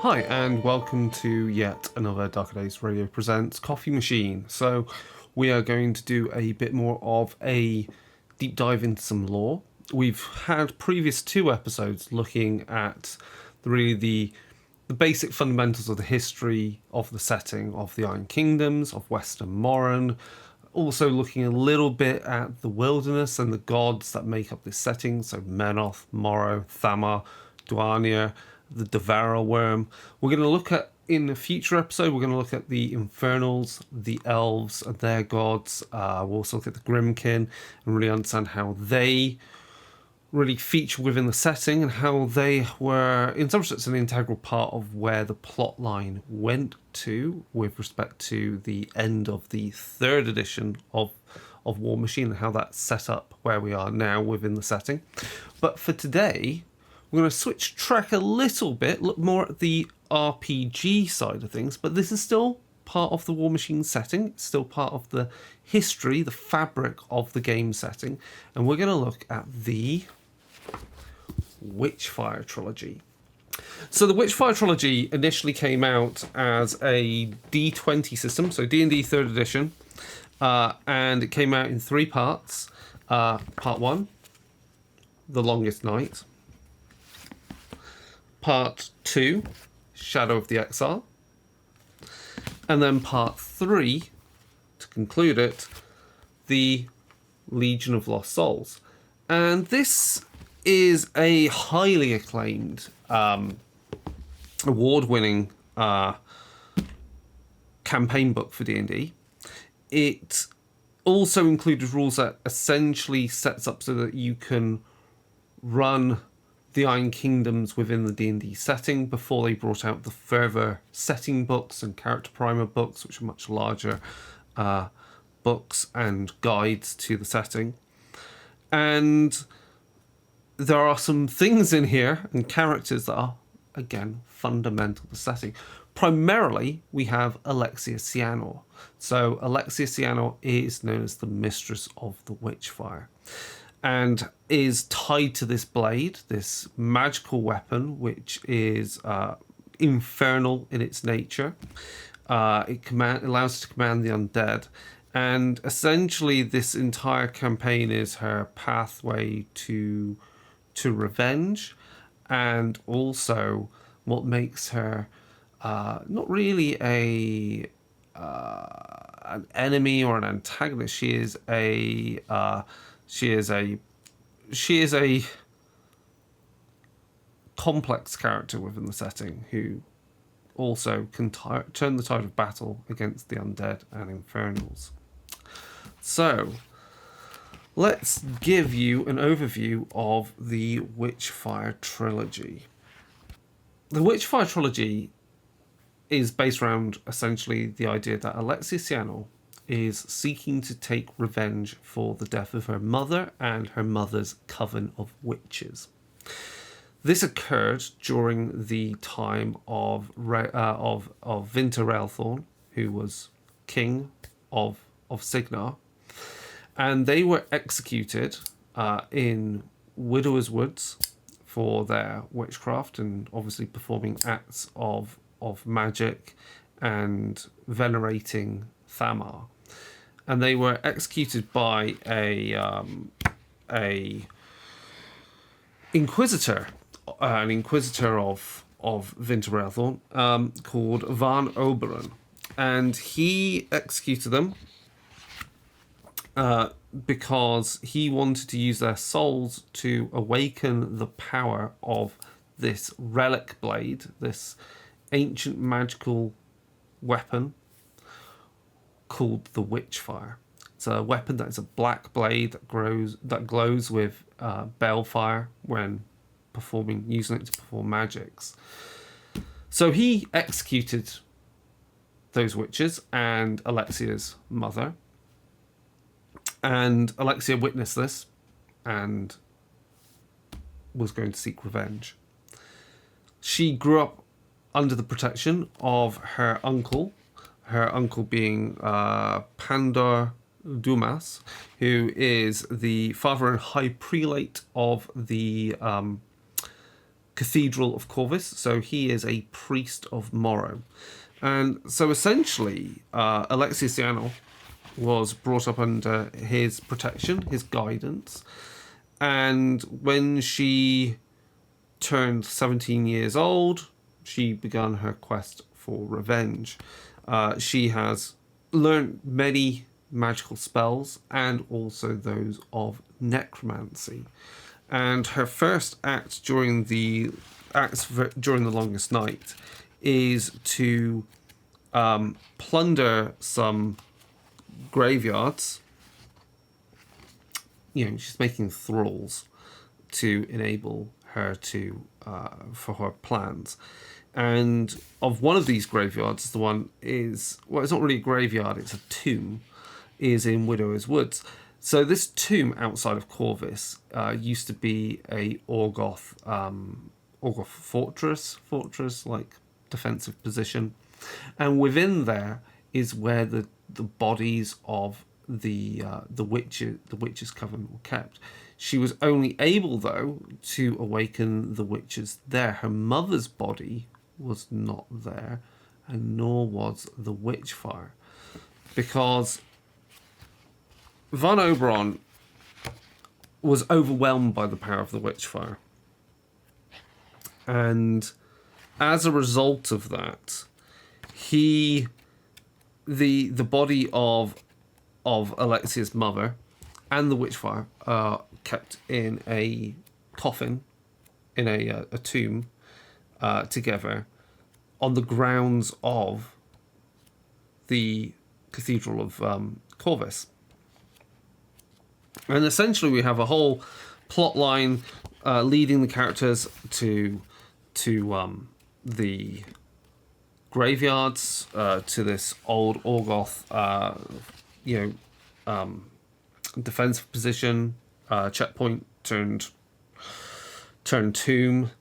Hi, and welcome to yet another Darker Days Radio Presents Coffee Machine. So, we are going to do a bit more of a deep dive into some lore. We've had previous two episodes looking at the basic fundamentals of the history of the setting of the Iron Kingdoms, of Western Moran, also looking a little bit at the wilderness and the gods that make up this setting, so Menoth, Morrow, Thamar, Duania, the Devourer worm. We're going to look at, in a future episode, we're going to look at the Infernals, the Elves and their gods. We'll also look at the Grimkin and really understand how they really feature within the setting and how they were, in some sense, an integral part of where the plot line went to with respect to the end of the third edition of Warmachine and how that set up where we are now within the setting. But for today, we're going to switch track a little bit, look more at the RPG side of things, but this is still part of the Warmachine setting. It's still part of the history, the fabric of the game setting, and we're going to look at the Witchfire Trilogy. So the Witchfire Trilogy initially came out as a D20 system, so D&D 3rd edition, and it came out in 3 parts. Part 1, The Longest Night. Part 2, Shadow of the Exile. And then Part 3, to conclude it, the Legion of Lost Souls. And this is a highly acclaimed, award-winning campaign book for D&D. It also included rules that essentially sets up so that you can run the Iron Kingdoms within the D&D setting before they brought out the further setting books and character primer books, which are much larger books and guides to the setting. And there are some things in here and characters that are, again, fundamental to the setting. Primarily, we have Alexia Cianor. So Alexia Cianor is known as the Mistress of the Witchfire, and is tied to this blade, this magical weapon, which is infernal in its nature. It allows us to command the undead, and essentially this entire campaign is her pathway to revenge, and also what makes her not really an enemy or an antagonist. She is a complex character within the setting who also can turn the tide of battle against the undead and infernals. So, let's give you an overview of the Witchfire Trilogy. The Witchfire Trilogy is based around essentially the idea that Alexia Cianor is seeking to take revenge for the death of her mother and her mother's coven of witches. This occurred during the time of Vinter Railthorn, who was king of Signar, and they were executed in Widower's Woods for their witchcraft and obviously performing acts of magic and venerating Thamar. And they were executed by a inquisitor, an inquisitor of Vinter Railthorn, called Van Oberon, and he executed them because he wanted to use their souls to awaken the power of this relic blade, this ancient magical weapon called the Witchfire. It's a weapon that is a black blade that glows with balefire when using it to perform magics. So he executed those witches and Alexia's mother, and Alexia witnessed this and was going to seek revenge. She grew up under the protection of her uncle being Pandor Dumas, who is the father and high prelate of the Cathedral of Corvus. So he is a priest of Morrow. And so essentially, Alexius Yanor was brought up under his protection, his guidance. And when she turned 17 years old, she began her quest for revenge. She has learned many magical spells and also those of necromancy. And her first act during the longest night is to plunder some graveyards. She's making thralls to enable her to for her plans. And of one of these graveyards, the one is, well, it's not really a graveyard, it's a tomb, is in Widow's Woods. So this tomb outside of Corvus used to be a Orgoth fortress, like defensive position, and within there is where the bodies of the witches coven were kept. She was only able, though, to awaken the witches there. Her mother's body was not there, and nor was the Witchfire, because Van Oberon was overwhelmed by the power of the Witchfire. And as a result of that, the body of Alexia's mother and the Witchfire are kept in a coffin, in a tomb, together on the grounds of the Cathedral of Corvus. And essentially we have a whole plot line leading the characters to the graveyards, to this old Orgoth, defensive position, checkpoint turned tomb.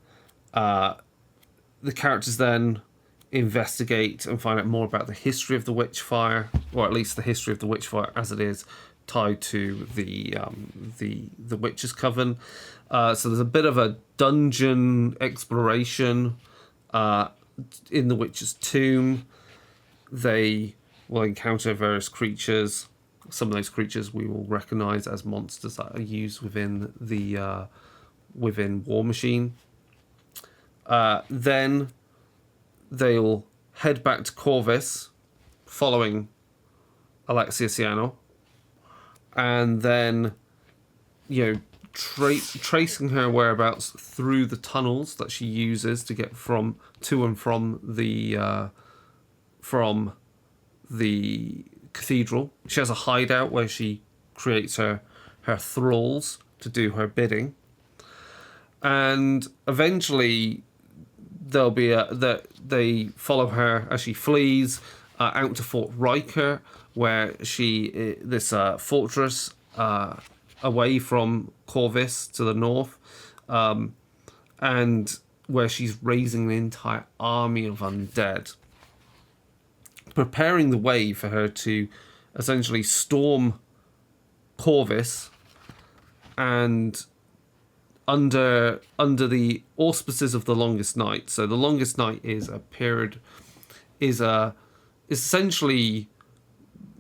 The characters then investigate and find out more about the history of the Witchfire, or at least the history of the Witchfire as it is tied to the Witches' Coven. So there's a bit of a dungeon exploration in the Witch's Tomb. They will encounter various creatures. Some of those creatures we will recognise as monsters that are used within the within Warmachine. Then they'll head back to Corvus, following Alexius Yanor, and then tracing her whereabouts through the tunnels that she uses to get to and from the cathedral. She has a hideout where she creates her thralls to do her bidding, and eventually there'll be they follow her as she flees out to Fort Riker, where this fortress away from Corvus to the north, and where she's raising an entire army of undead, preparing the way for her to essentially storm Corvus, and under the auspices of the Longest Night. So the Longest Night is essentially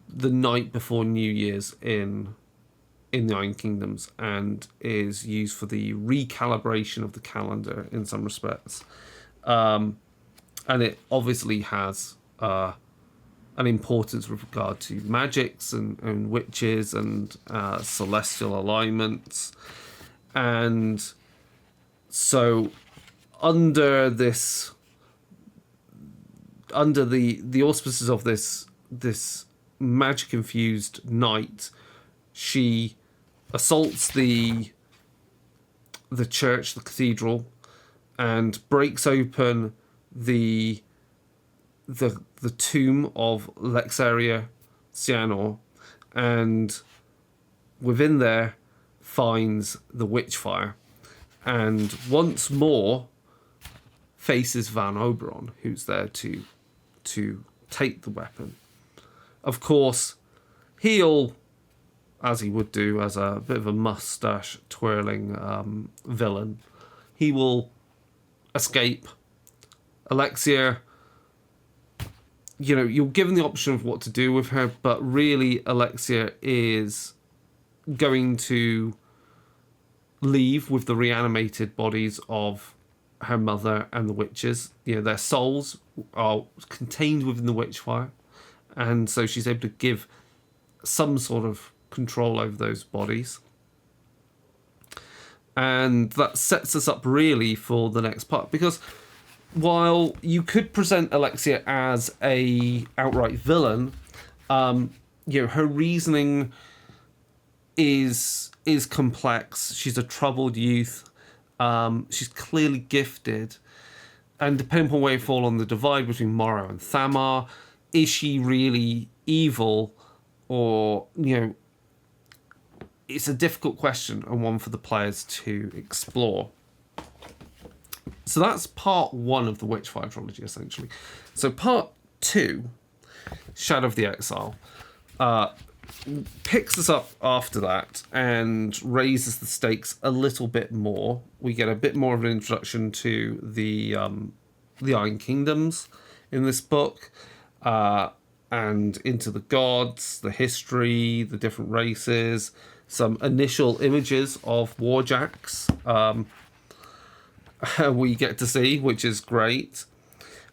the night before New Year's in the Iron Kingdoms, and is used for the recalibration of the calendar in some respects. And it obviously has an importance with regard to magics and witches and celestial alignments. And so under the auspices of this magic infused night, she assaults the church, the cathedral, and breaks open the tomb of Lexaria Cyanor, and within there finds the Witchfire, and once more faces Van Oberon, who's there to take the weapon. Of course, he'll, as he would do as a bit of a mustache twirling villain, he will escape. Alexia, you're given the option of what to do with her, but really Alexia is going to leave with the reanimated bodies of her mother and the witches. Their souls are contained within the Witchfire, and so she's able to give some sort of control over those bodies. And that sets us up really for the next part, because while you could present Alexia as a outright villain, her reasoning is complex. She's a troubled youth. She's clearly gifted, and depending upon where you fall on the divide between Morrow and Thamar, is she really evil, or it's a difficult question, and one for the players to explore. So that's part 1 of the Witchfire Trilogy, essentially. So part 2, Shadow of the Exile, picks us up after that and raises the stakes a little bit more. We get a bit more of an introduction to the Iron Kingdoms in this book, and into the gods, the history, the different races, some initial images of warjacks we get to see, which is great.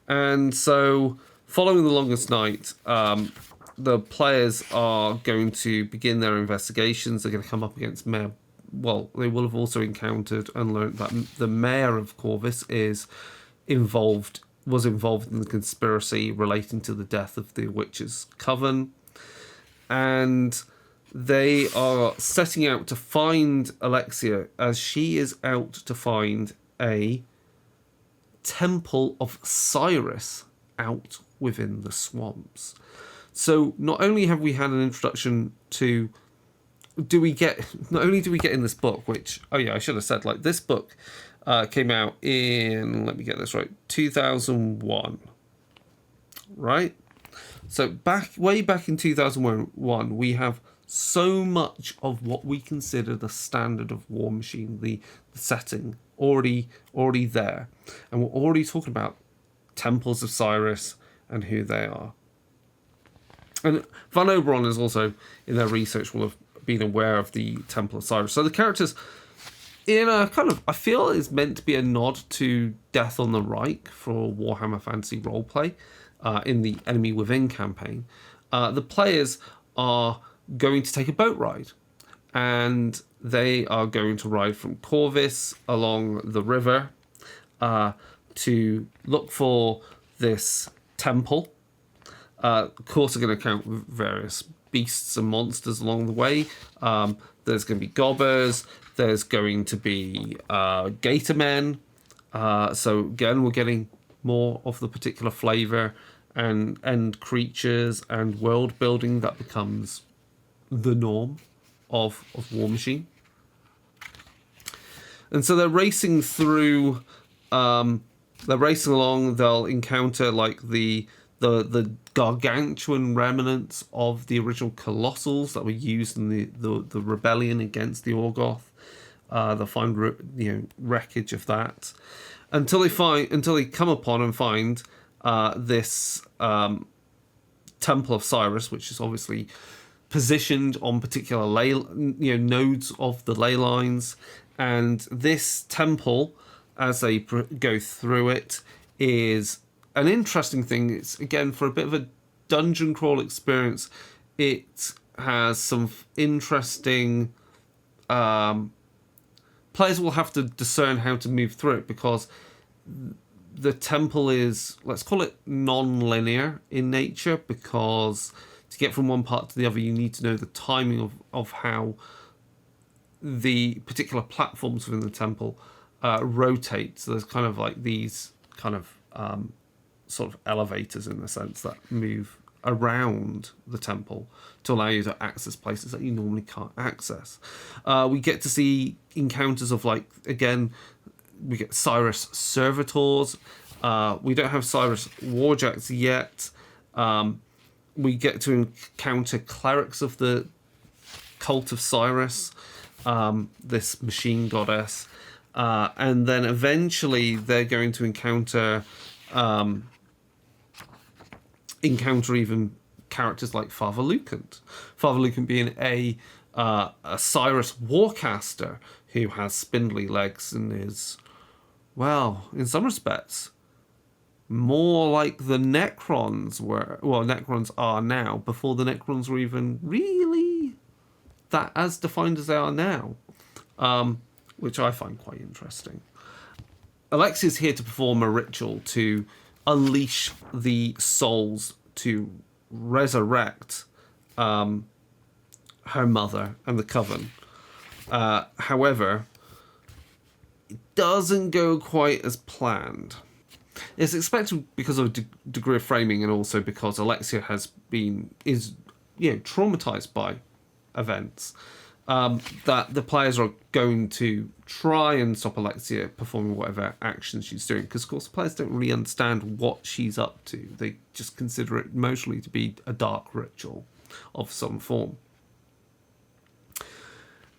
And so, following the Longest Night, the players are going to begin their investigations. They're going to come up against Mayor. Well, they will have also encountered and learned that the mayor of Corvus was involved in the conspiracy relating to the death of the Witches' Coven. And they are setting out to find Alexia, as she is out to find a temple of Cyrus out within the swamps. So not only have we had an introduction to not only do we get in this book, which, I should have said, this book came out in, let me get this right, 2001, right? So way back in 2001, we have so much of what we consider the standard of Warmachine, the setting, already there. And we're already talking about temples of Cyrus and who they are. And Van Oberon is also, in their research, will have been aware of the Temple of Cyrus. So the characters, in a kind of, I feel is meant to be a nod to Death on the Reich for Warhammer Fantasy Roleplay in the Enemy Within campaign. The players are going to take a boat ride, and they are going to ride from Corvus along the river to look for this temple. Of course, they're going to encounter various beasts and monsters along the way. There's going to be gobbers. There's going to be gator men. So again, we're getting more of the particular flavour and creatures and world building that becomes the norm of Warmachine. And so they're racing through. They're racing along. They'll encounter the gargantuan remnants of the original Colossals that were used in the rebellion against the Orgoth. They'll find wreckage of that until they come upon and find this Temple of Cyrus, which is obviously positioned on particular nodes of the ley lines. And this temple, as they go through it, is an interesting thing. It's, again, for a bit of a dungeon crawl experience, it has some interesting... players will have to discern how to move through it, because the temple is, let's call it, non-linear in nature, because to get from one part to the other, you need to know the timing of how the particular platforms within the temple rotate. So there's kind of these kind of sort of elevators, in the sense, that move around the temple to allow you to access places that you normally can't access. We get to see encounters of, again, we get Cyrus servitors. We don't have Cyrus warjacks yet. We get to encounter clerics of the cult of Cyrus, this machine goddess. and then eventually they're going to encounter even characters like Father Lucant. Father Lucant being a Cyrus warcaster who has spindly legs and is, well, in some respects, more like the Necrons were. Well, Necrons are now, before the Necrons were even really that as defined as they are now, which I find quite interesting. Alexia's here to perform a ritual to unleash the souls to resurrect her mother and the coven. However, it doesn't go quite as planned. It's expected because of degree of framing, and also because Alexia is traumatized by events, that the players are going to try and stop Alexia performing whatever action she's doing, because of course the players don't really understand what she's up to. They just consider it mostly to be a dark ritual of some form.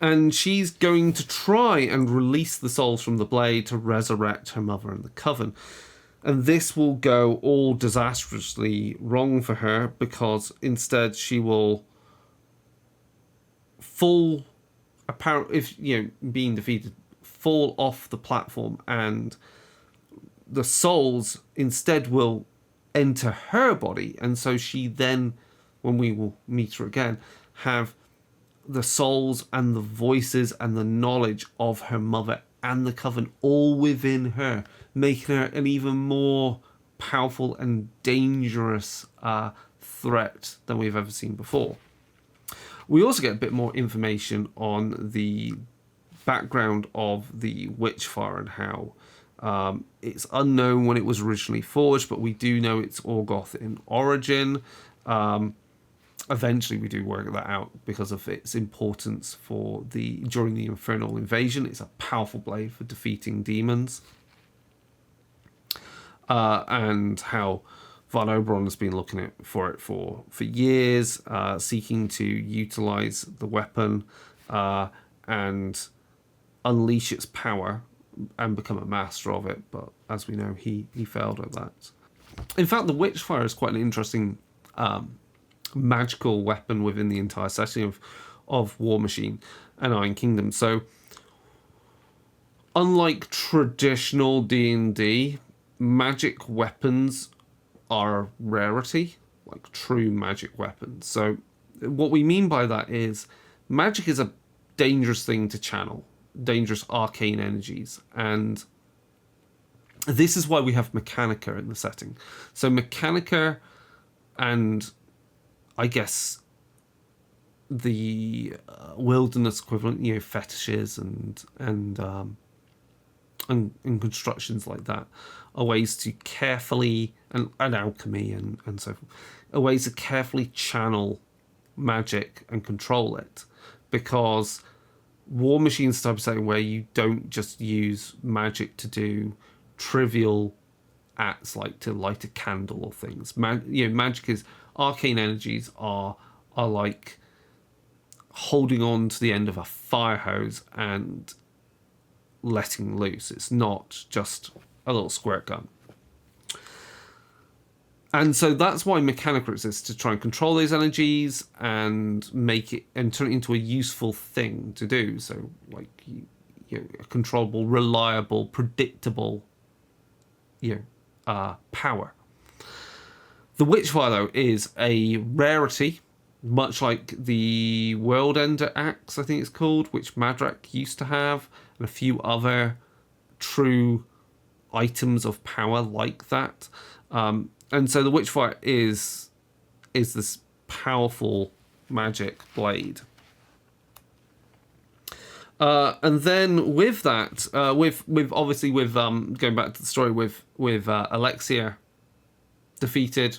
And she's going to try and release the souls from the blade to resurrect her mother and the coven. And this will go all disastrously wrong for her, because instead she will fall being defeated, fall off the platform, and the souls instead will enter her body. And so she then, when we will meet her again, have the souls and the voices and the knowledge of her mother and the coven all within her, making her an even more powerful and dangerous threat than we've ever seen before. We also get a bit more information on the background of the Witchfire and how it's unknown when it was originally forged, but we do know it's Orgoth in origin. Eventually we do work that out because of its importance during the Infernal Invasion. It's a powerful blade for defeating demons. And how Von Oberon has been looking for it for years, seeking to utilize the weapon and unleash its power and become a master of it. But as we know, he failed at that. In fact, the Witchfire is quite an interesting magical weapon within the entire setting of Warmachine and Iron Kingdoms. So unlike traditional D&D, magic weapons are a rarity, like true magic weapons. So what we mean by that is magic is a dangerous thing to channel, dangerous arcane energies, and this is why we have Mechanica in the setting. So Mechanica and I guess the wilderness equivalent, fetishes and constructions like that are ways to carefully, and alchemy and so forth, are ways to carefully channel magic and control it, because Warmachine's the type of setting where you don't just use magic to do trivial acts like to light a candle or things. Magic is, arcane energies are like holding on to the end of a fire hose and letting loose. It's not just a little squirt gun. And so that's why Mechanica exists, to try and control those energies and make it and turn it into a useful thing to do. So like a controllable, reliable, predictable power. The Witchfire, though, is a rarity, much like the World Ender Axe, I think it's called, which Madrak used to have, and a few other true items of power like that. And so the Witchfire is this powerful magic blade. And then with that, with going back to the story with Alexia defeated,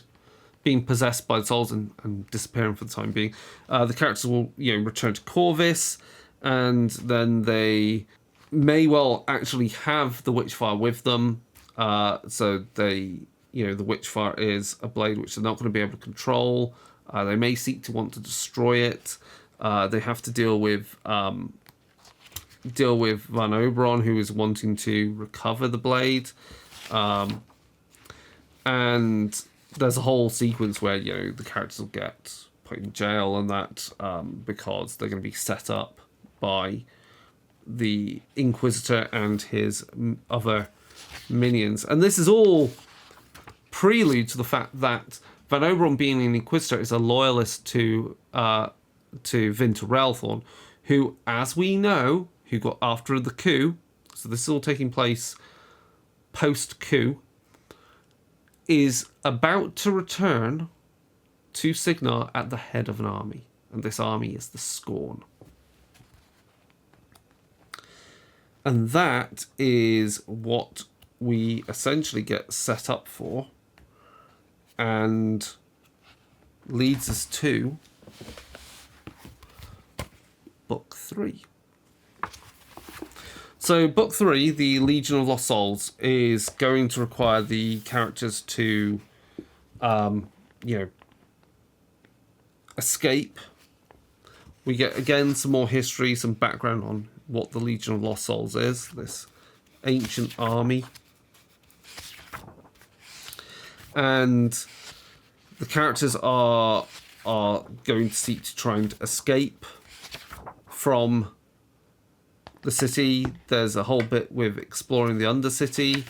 being possessed by the souls and disappearing for the time being, the characters will return to Corvus, and then they may well actually have the Witchfire with them. So they, the Witchfire is a blade which they're not going to be able to control. They may seek to want to destroy it. They have to deal with deal with Van Oberon, who is wanting to recover the blade. And there's a whole sequence where, the characters will get put in jail and that because they're going to be set up by the Inquisitor and his other minions. And this is all prelude to the fact that Van Oberon, being an Inquisitor, is a loyalist to Vinter Relthorn, who, as we know, who got after the coup, so this is all taking place post-coup, is about to return to Signar at the head of an army. And this army is the Scorn. And that is what we essentially get set up for, and leads us to Book 3. So Book 3, the Legion of Lost Souls, is going to require the characters to, escape. We get, again, some more history, some background on what the Legion of Lost Souls is, this ancient army. And the characters are going to seek to try and escape from the city. There's a whole bit with exploring the Undercity.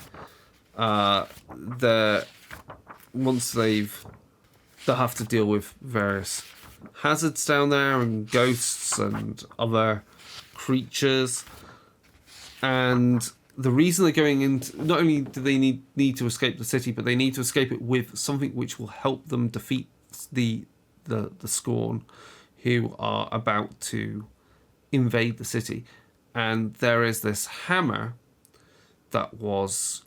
They'll have to deal with various hazards down there and ghosts and other creatures. And the reason they're going into, not only do they need to escape the city, but they need to escape it with something which will help them defeat the Scorn, who are about to invade the city. And there is this hammer that was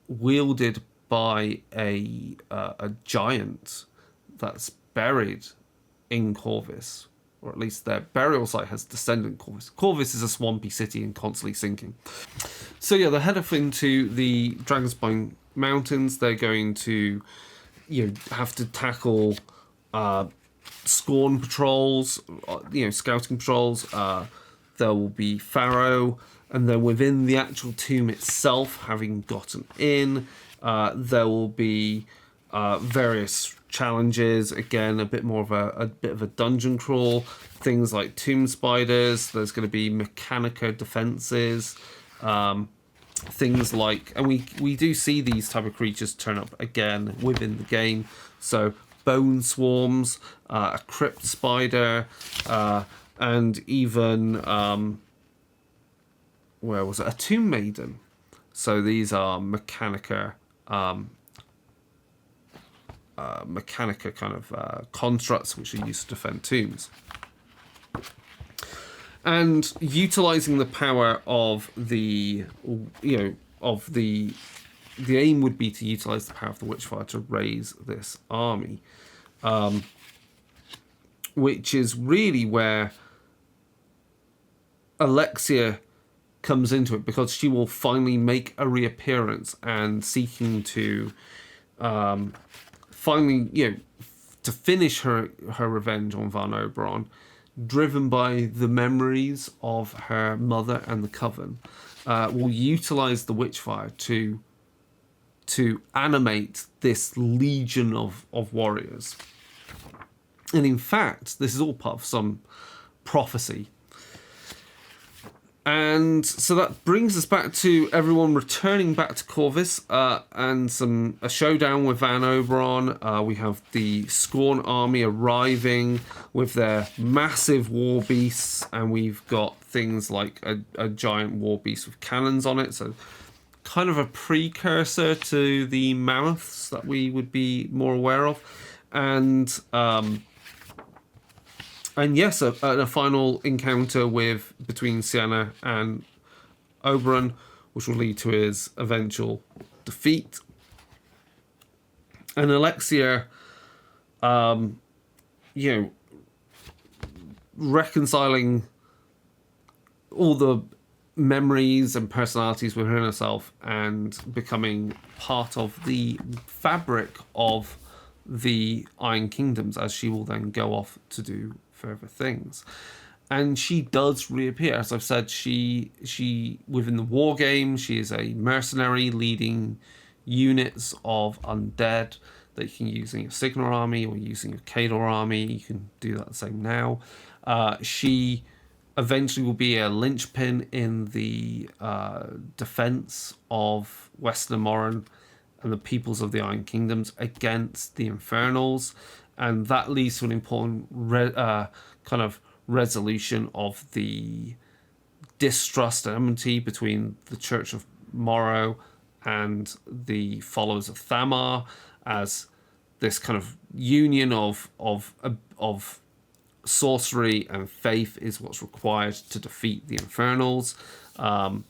wielded by a giant that's buried in Corvus, or at least their burial site has descended in Corvus. Corvus is a swampy city and constantly sinking. So yeah, they head off into the Dragonspine Mountains. They're going to, have to tackle Scorn patrols, scouting patrols. There will be Pharaoh, and then within the actual tomb itself, having gotten in, there will be various challenges. Again, a bit of a dungeon crawl. Things like tomb spiders. There's going to be Mechanica defenses. Things like, and we do see these type of creatures turn up again within the game. So bone swarms, a crypt spider, and even where was it? A tomb maiden. So these are Mechanica kind of constructs which are used to defend tombs. And utilizing the power of the aim would be to utilize the power of the Witchfire to raise this army, which is really where Alexia comes into it, because she will finally make a reappearance and seeking to to finish her revenge on Van Oberon, driven by the memories of her mother and the Coven, will utilize the Witchfire to animate this legion of warriors. And in fact, this is all part of some prophecy. And so that brings us back to everyone returning back to Corvus, and a showdown with Van Oberon. We have the Scorn army arriving with their massive war beasts, and we've got things like a giant war beast with cannons on it. So kind of a precursor to the mammoths that we would be more aware of. And yes, a final encounter between Sienna and Oberon, which will lead to his eventual defeat. And Alexia, reconciling all the memories and personalities within herself and becoming part of the fabric of the Iron Kingdoms, as she will then go off to do further things. and she does reappear. As I've said, she within the war game, she is a mercenary leading units of undead that you can use in your Signar army or using your Khador army. You can do that the same now. She eventually will be a linchpin in the defense of Western Moran and the peoples of the Iron Kingdoms against the Infernals, and that leads to an important kind of resolution of the distrust and enmity between the Church of Morrow and the followers of Thamar, as this kind of union of sorcery and faith is what's required to defeat the Infernals. And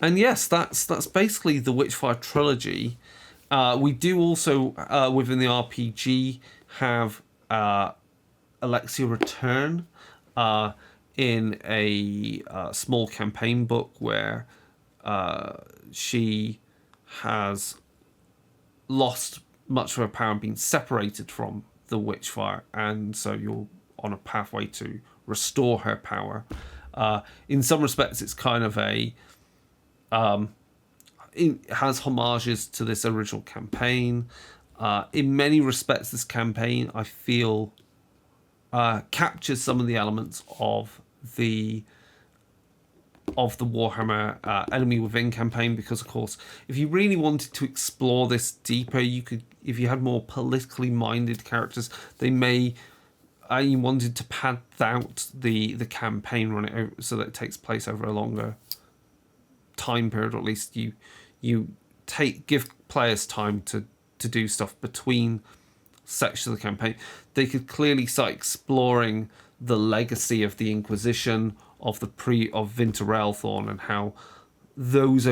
yes, that's basically the Witchfire Trilogy. We do also, within the RPG, have Alexia return in a small campaign book where she has lost much of her power and been separated from the Witchfire, and so you're on a pathway to restore her power. In some respects, it's kind of it has homages to this original campaign. In many respects, this campaign, I feel, captures some of the elements of the Warhammer Enemy Within campaign, because of course, if you really wanted to explore this deeper, you could, if you had more politically minded characters, they may you wanted to pad out the campaign, run it over so that it takes place over a longer time period, or at least you give players time to do stuff between sections of the campaign. They could clearly start exploring the legacy of the Inquisition, of the of Vinter Railthorn, and how those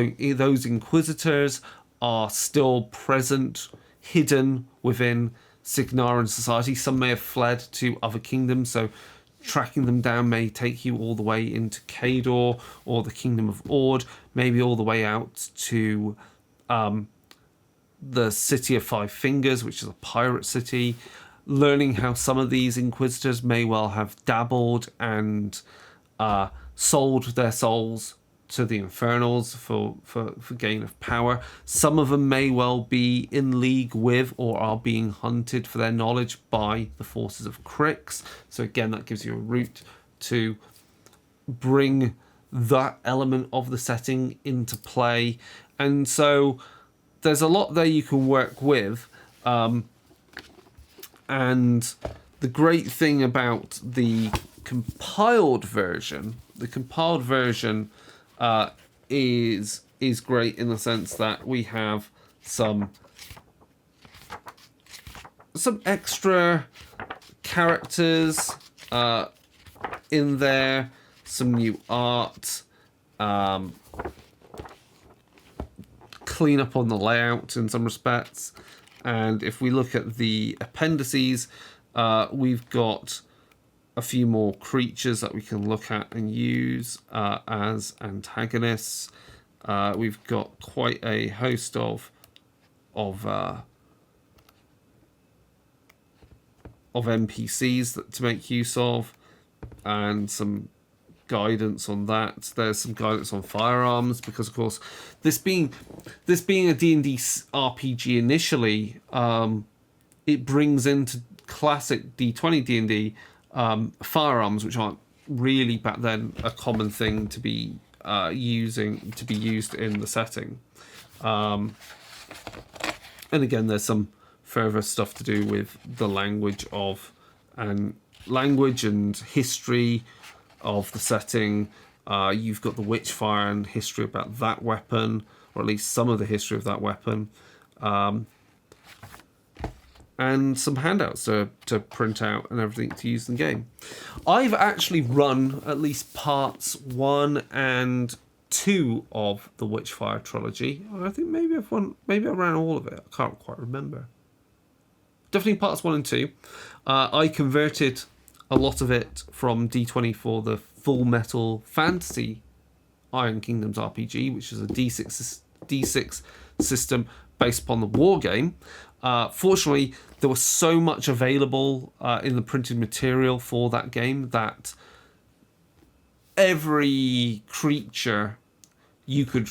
Inquisitors are still present, hidden within Signaran society. Some may have fled to other kingdoms, so tracking them down may take you all the way into Khador or the Kingdom of Ord, maybe all the way out to the City of Five Fingers, which is a pirate city, learning how some of these Inquisitors may well have dabbled and sold their souls to the Infernals for gain of power. Some of them may well be in league with or are being hunted for their knowledge by the forces of Crix. So again, that gives you a route to bring that element of the setting into play. And so there's a lot there you can work with. And the great thing about the compiled version is great in the sense that we have some extra characters in there, some new art, clean up on the layout in some respects. And if we look at the appendices, we've got a few more creatures that we can look at and use as antagonists. We've got quite a host of NPCs to make use of, and some guidance on that. There's some guidance on firearms, because of course this being a D&D RPG initially, it brings into classic D20 D&D firearms, which aren't really back then a common thing to be used in the setting. And again, there's some further stuff to do with the language and history of the setting. You've got the Witchfire and history about that weapon, or at least some of the history of that weapon. And some handouts to print out and everything to use in the game. I've actually run at least parts 1 and 2 of the Witchfire Trilogy. I think maybe I ran all of it. I can't quite remember. Definitely parts 1 and 2. I converted a lot of it from D20 for the Full Metal Fantasy Iron Kingdoms RPG, which is a D6 system based upon the war game. Fortunately, there was so much available in the printed material for that game that every creature you could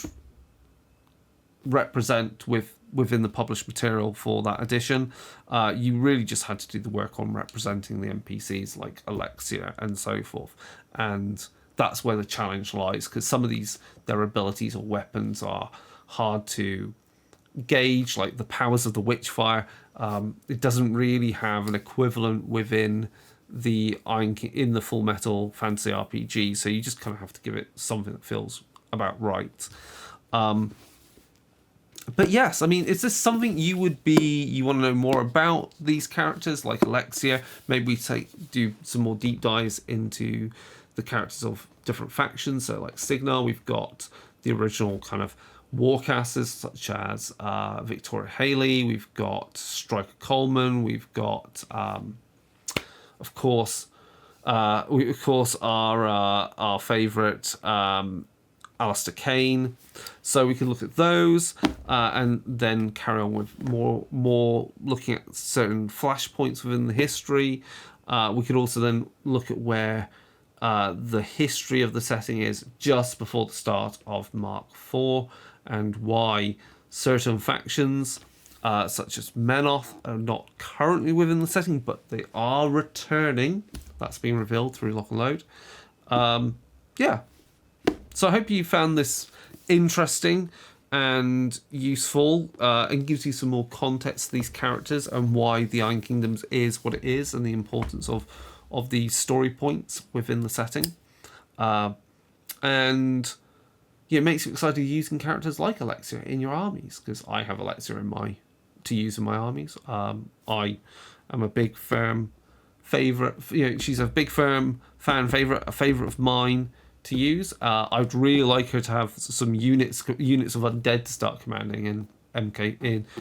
represent within the published material for that edition. You really just had to do the work on representing the NPCs like Alexia and so forth. And that's where the challenge lies, because some of their abilities or weapons are hard to gauge, like the powers of the Witchfire. It doesn't really have an equivalent within the in the Full Metal Fantasy RPG, so you just kind of have to give it something that feels about right. But yes, I mean, is this something you want to know more about these characters like Alexia? Maybe do some more deep dives into the characters of different factions. So like Signar, we've got the original kind of warcasters such as Victoria Haley. We've got Striker Coleman. We've got, of course, our favourite Alistair Kane. So we can look at those and then carry on with more looking at certain flashpoints within the history. We could also then look at where the history of the setting is just before the start of Mark IV, and why certain factions such as Menoth are not currently within the setting, but they are returning. That's been revealed through Lock and Load. Yeah. So I hope you found this interesting and useful, and gives you some more context to these characters and why the Iron Kingdoms is what it is, and the importance of the story points within the setting. And yeah, it makes you excited using characters like Alexia in your armies, because I have Alexia to use in my armies. I am a big firm favourite. She's a big firm fan favourite, a favourite of mine to use. I'd really like her to have some units of undead to start commanding in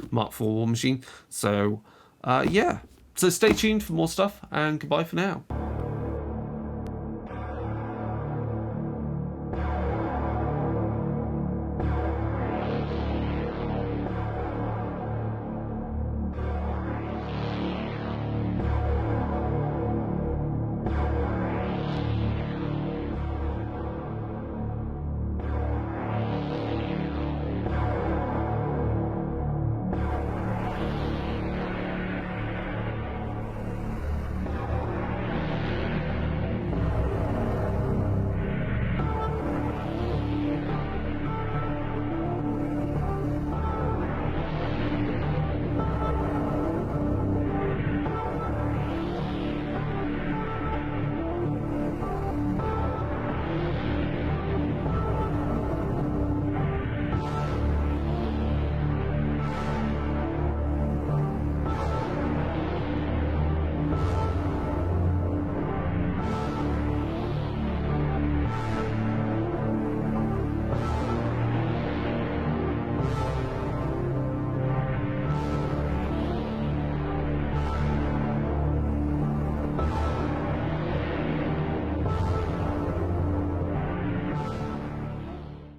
Mark IV Warmachine. So yeah, so stay tuned for more stuff, and goodbye for now.